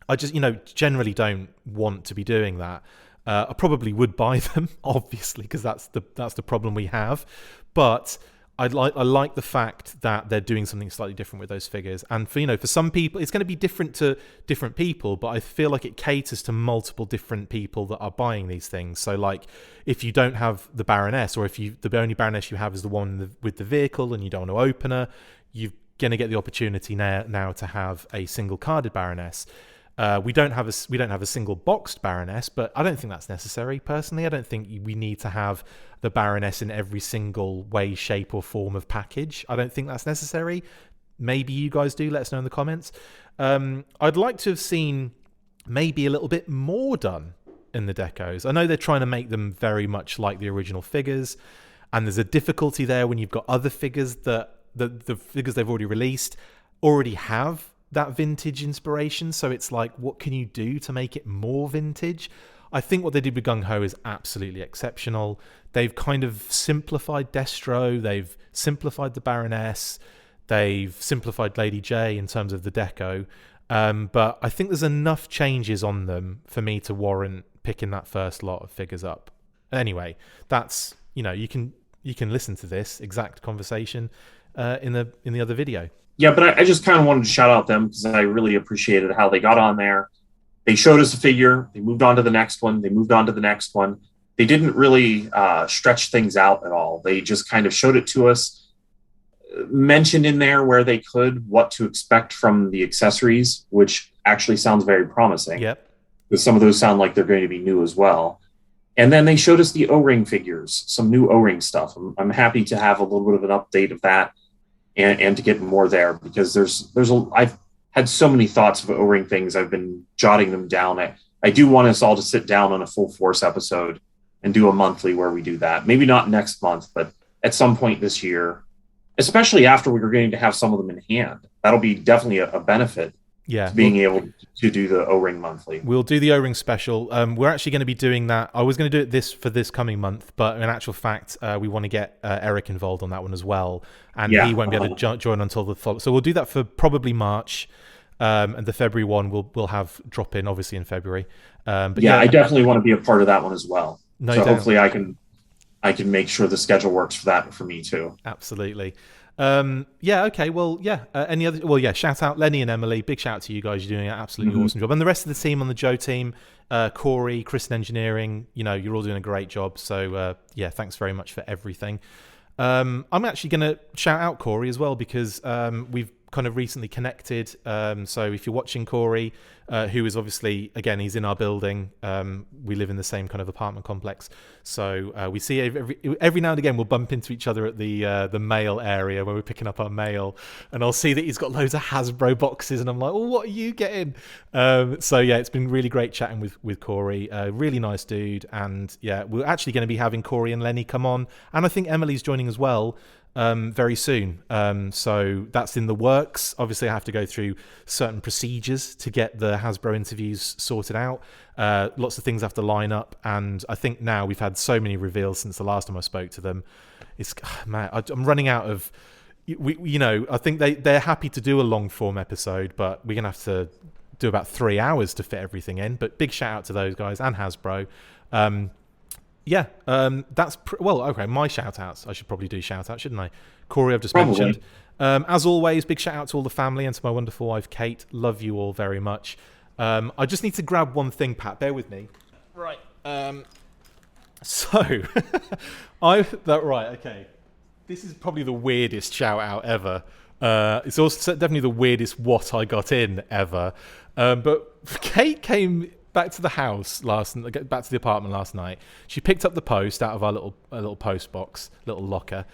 I just generally don't want to be doing that. I probably would buy them, obviously, because that's the problem we have, but I like the fact that they're doing something slightly different with those figures. And for some people, it's going to be different to different people, but I feel like it caters to multiple different people that are buying these things. So like, if you don't have the Baroness, or if the only Baroness you have is the one with the vehicle and you don't want to open her, you're going to get the opportunity now to have a single carded Baroness. We don't have a single boxed Baroness, but I don't think that's necessary personally. I don't think we need to have the Baroness in every single way, shape, or form of package. I don't think that's necessary. Maybe you guys do. Let us know in the comments. I'd like to have seen maybe a little bit more done in the decos. I know they're trying to make them very much like the original figures, and there's a difficulty there when you've got other figures that the figures they've already released already have that vintage inspiration. So it's like, what can you do to make it more vintage? I think what they did with Gung Ho is absolutely exceptional. They've kind of simplified Destro, they've simplified the Baroness, they've simplified Lady J in terms of the deco, but I think there's enough changes on them for me to warrant picking that first lot of figures up. Anyway, that's you can listen to this exact conversation in the other video. Yeah, but I just kind of wanted to shout out them, because I really appreciated how they got on there. They showed us a figure. They moved on to the next one. They moved on to the next one. They didn't really stretch things out at all. They just kind of showed it to us, mentioned in there where they could what to expect from the accessories, which actually sounds very promising. Yep. Because some of those sound like they're going to be new as well. And then they showed us the O-ring figures, some new O-ring stuff. I'm happy to have a little bit of an update of that. And to get more there, because I've had so many thoughts of O-ring things. I've been jotting them down. I do want us all to sit down on a full force episode and do a monthly where we do that. Maybe not next month, but at some point this year, especially after we're going to have some of them in hand. That'll be definitely a benefit. Yeah, being able to do the O-ring monthly. We'll do the O-ring special. We're actually going to be doing that. I was going to do it for this coming month, but in actual fact, we want to get Eric involved on that one as well, and he won't be able to join until the fall. So we'll do that for probably March, and the February one we'll have drop in obviously in February. But I definitely want to be a part of that one as well. No so doubt. Hopefully I can make sure the schedule works for that for me too. Absolutely. Yeah, okay, well, yeah. Any other? Well, yeah. Shout out Lenny and Emily. Big shout out to you guys. You're doing an absolutely awesome job, and the rest of the team on the Joe team, Corey, Chris in engineering. You know, you're all doing a great job. So yeah, thanks very much for everything. I'm actually going to shout out Corey as well because we've kind of recently connected. So if you're watching Corey, who is obviously, again, he's in our building. We live in the same kind of apartment complex. So we see every now and again, we'll bump into each other at the mail area where we're picking up our mail. And I'll see that he's got loads of Hasbro boxes. And I'm like, well, what are you getting? So yeah, it's been really great chatting with Corey. Really nice dude. And yeah, we're actually going to be having Corey and Lenny come on. And I think Emily's joining as well. Very soon. So that's in the works. Obviously, I have to go through certain procedures to get the Hasbro interviews sorted out. Lots of things have to line up. And I think now we've had so many reveals since the last time I spoke to them. It's, man, I'm running out of... I think they're happy to do a long form episode, but we're going to have to do about 3 hours to fit everything in. But big shout out to those guys and Hasbro. Yeah, that's well, okay. My shout outs. I should probably do shout outs, shouldn't I? Corey, I've just mentioned. As always, big shout out to all the family and to my wonderful wife, Kate. Love you all very much. I just need to grab one thing, Pat. Bear with me. Right. Right. Okay. This is probably the weirdest shout out ever. It's also definitely the weirdest what I got in ever. But Kate came back to the house back to the apartment last night. She picked up the post out of our little post box, little locker.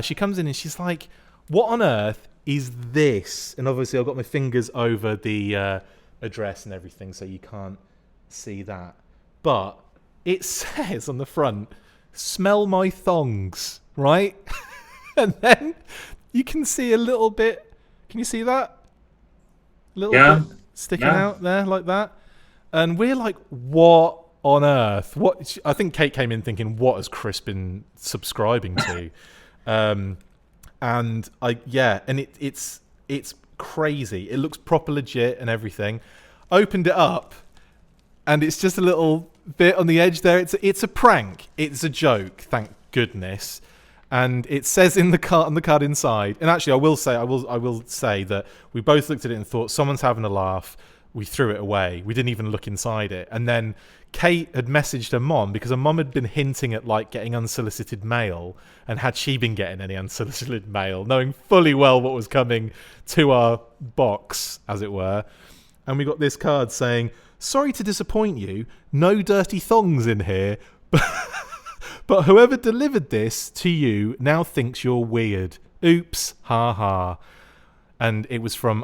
She comes in and she's like, "What on earth is this?" And obviously, I've got my fingers over the address and everything, so you can't see that. But it says on the front, "Smell my thongs," right? And then you can see a little bit. Can you see that? A little bit sticking out there like that. And we're like, what on earth? What? I think Kate came in thinking, what has Chris been subscribing to? And it's crazy. It looks proper legit and everything. Opened it up, and it's just a little bit on the edge there. It's a prank. It's a joke. Thank goodness. And it says on the card inside. And actually, I will say that we both looked at it and thought someone's having a laugh. We threw it away. We didn't even look inside it. And then Kate had messaged her mom because her mom had been hinting at like getting unsolicited mail, and had she been getting any unsolicited mail, knowing fully well what was coming to our box, as it were. And we got this card saying, "Sorry to disappoint you, no dirty thongs in here, but whoever delivered this to you now thinks you're weird. Oops, ha ha." And it was from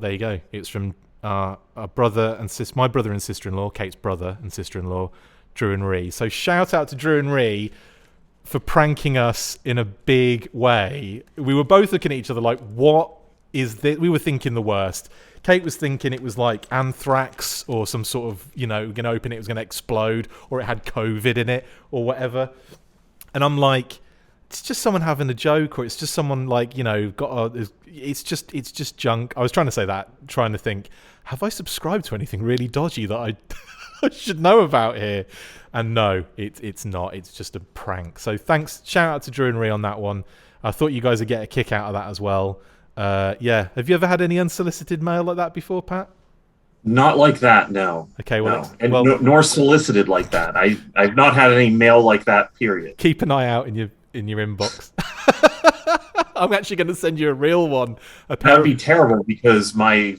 there you go. It's from our brother and my brother and sister-in-law, Kate's brother and sister-in-law, Drew and Ree. So shout out to Drew and Ree for pranking us in a big way. We were both looking at each other like, what is this? We were thinking the worst. Kate was thinking it was like anthrax or some sort of, we're going to open it was going to explode, or it had COVID in it or whatever. And I'm like, it's just someone having a joke, or it's just someone like, it's just junk. I was trying to think, have I subscribed to anything really dodgy that I should know about here? And no, it's not. It's just a prank. So thanks. Shout out to Drew and Ree on that one. I thought you guys would get a kick out of that as well. Yeah. Have you ever had any unsolicited mail like that before, Pat? Not like that, no. Okay, well, no. Nor solicited like that. I've not had any mail like that, period. Keep an eye out in your inbox. I'm actually going to send you a real one. That would be terrible like my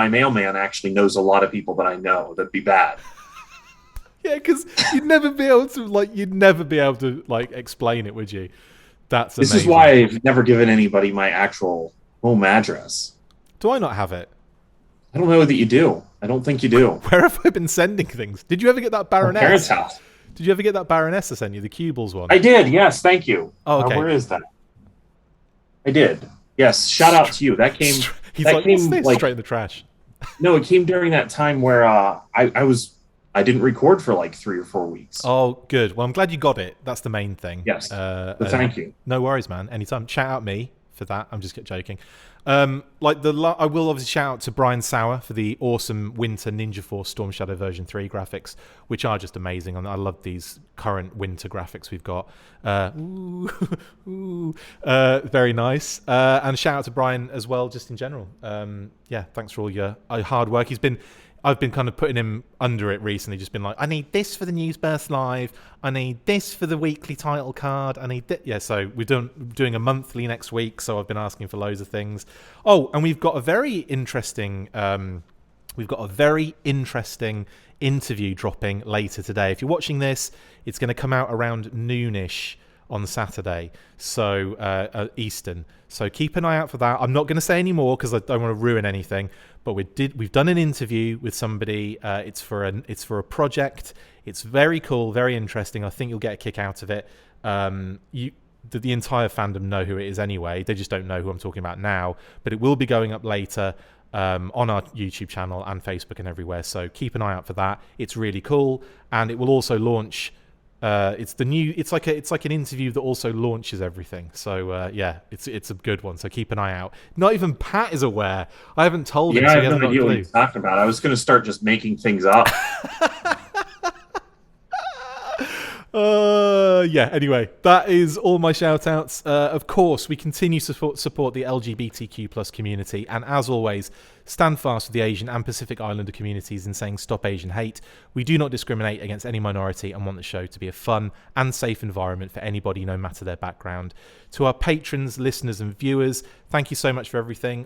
mailman actually knows a lot of people that I know. That'd be bad. Yeah, because you'd never be able to explain it, would you? That's amazing. This is why I've never given anybody my actual home address. Do I not have it? I don't know that you do. I don't think you do. Where have I been sending things? Did you ever get that Baroness? My parents' house. Did you ever get that Baroness I sent you, the Cubles one? I did, yes, thank you. Oh, okay. Where is that? I did. Yes, shout out to you. That came... straight in the trash. No, it came during that time where I didn't record for like 3 or 4 weeks. Oh, good. Well, I'm glad you got it. That's the main thing. Yes, thank you. No worries, man. Anytime. Shout out me for that. I'm just joking. I will obviously shout out to Brian Sauer for the awesome Winter Ninja Force Storm Shadow version 3 graphics, which are just amazing. And I love these current winter graphics we've got. Very nice. And shout out to Brian as well, just in general. Thanks for all your hard work. I've been kind of putting him under it recently, just been like, I need this for the Newsburst Live, I need this for the weekly title card, I need this. Yeah, so we're doing a monthly next week, so I've been asking for loads of things. Oh, and we've got a very interesting interview dropping later today. If you're watching this, it's going to come out around noonish on Saturday, so Eastern. So keep an eye out for that. I'm not going to say any more because I don't want to ruin anything. But we've done an interview with somebody. It's for a project. It's very cool, very interesting. I think you'll get a kick out of it. The entire fandom know who it is anyway. They just don't know who I'm talking about now. But it will be going up later on our YouTube channel and Facebook and everywhere. So keep an eye out for that. It's really cool, and it will also launch. It's like an interview that also launches everything. So it's a good one. So keep an eye out. Not even Pat is aware. I haven't told him. Yeah, So I have no idea what he's talking about. I was going to start just making things up. Anyway, that is all my shout outs. Of course, we continue to support the LGBTQ plus community, and as always, stand fast with the Asian and Pacific Islander communities in saying stop Asian hate. We do not discriminate against any minority and want the show to be a fun and safe environment for anybody, no matter their background. To our patrons, listeners and viewers, thank you so much for everything.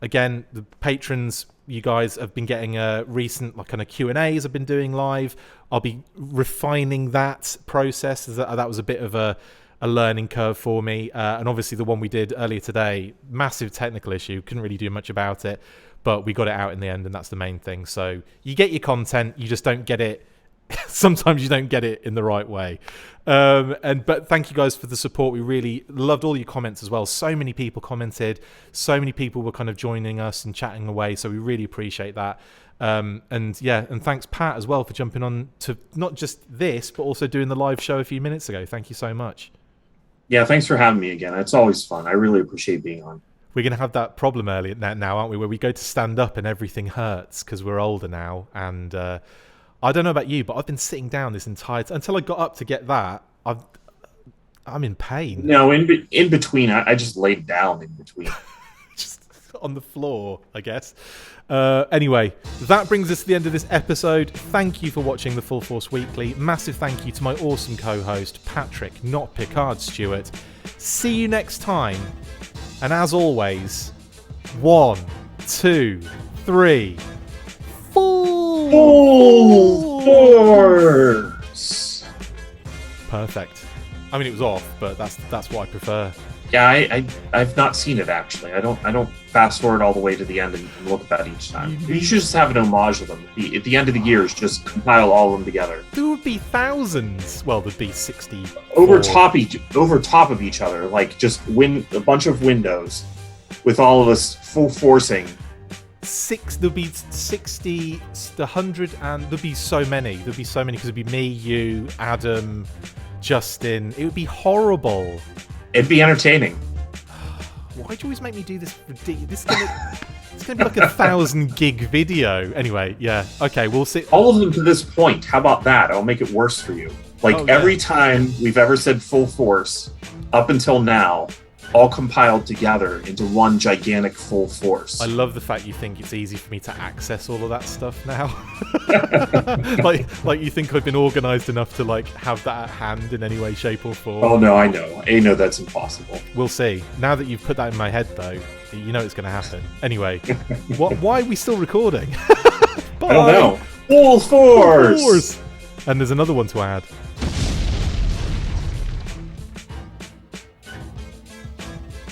Again, the patrons, you guys have been getting recent kind of Q&As I've been doing live. I'll be refining that process. That was a bit of a learning curve for me. And obviously the one we did earlier today, massive technical issue. Couldn't really do much about it, but we got it out in the end, and that's the main thing. So you get your content, you just don't get it. Sometimes you don't get it in the right way. But thank you guys for the support. We really loved all your comments as well. So many people commented. So many people were kind of joining us and chatting away. So we really appreciate that. And thanks Pat as well for jumping on to not just this, but also doing the live show a few minutes ago. Thank you so much. Yeah, thanks for having me again. It's always fun. I really appreciate being on. We're going to have that problem early now, aren't we? Where we go to stand up and everything hurts because we're older now. And I don't know about you, but I've been sitting down this entire time until I got up to get that. I'm in pain. No, in between, I just laid down in between. Just on the floor, I guess. Anyway, that brings us to the end of this episode. Thank you for watching the Full Force Weekly. Massive thank you to my awesome co-host, Patrick Notpicard Stewart. See you next time. And as always, 1, 2, 3... Full Force. Perfect. I mean, it was off, but that's what I prefer. Yeah, I've not seen it actually. I don't fast forward all the way to the end and look at that each time. You should just have an homage of them. At the end of the years, just compile all of them together. There would be thousands. Well, there'd be 60 over top of each other, like just a bunch of windows with all of us full forcing. There'll be 60, 100, and there'll be so many. There'll be so many because it'd be me, you, Adam, Justin. It would be horrible. It'd be entertaining. Why do you always make me do this? It's gonna be like a 1,000 gig video. Anyway, yeah. Okay, we'll see. All of them to this point. How about that? I'll make it worse for you. Every time we've ever said Full Force up until now, all compiled together into one gigantic Full Force. I love the fact you think it's easy for me to access all of that stuff now. like you think I've been organized enough to have that at hand in any way, shape or form. Oh no, I know that's impossible. We'll see. Now that you've put that in my head though, you know it's going to happen. Anyway, why are we still recording? I don't know. Full Force! And there's another one to add.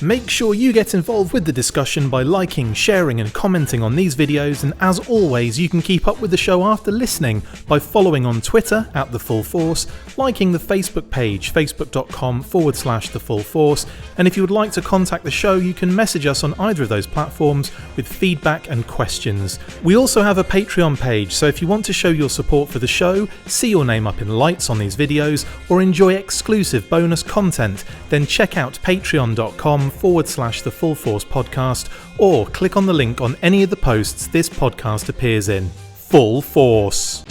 Make sure you get involved with the discussion by liking, sharing and commenting on these videos, and as always you can keep up with the show after listening by following on Twitter @TheFullForce, liking the Facebook page facebook.com/TheFullForce, and if you would like to contact the show you can message us on either of those platforms with feedback and questions. We also have a Patreon page, so if you want to show your support for the show, see your name up in lights on these videos, or enjoy exclusive bonus content, then check out patreon.com/TheFullForce. patreon.com/The Full Force Podcast, or click on the link on any of the posts this podcast appears in. Full Force.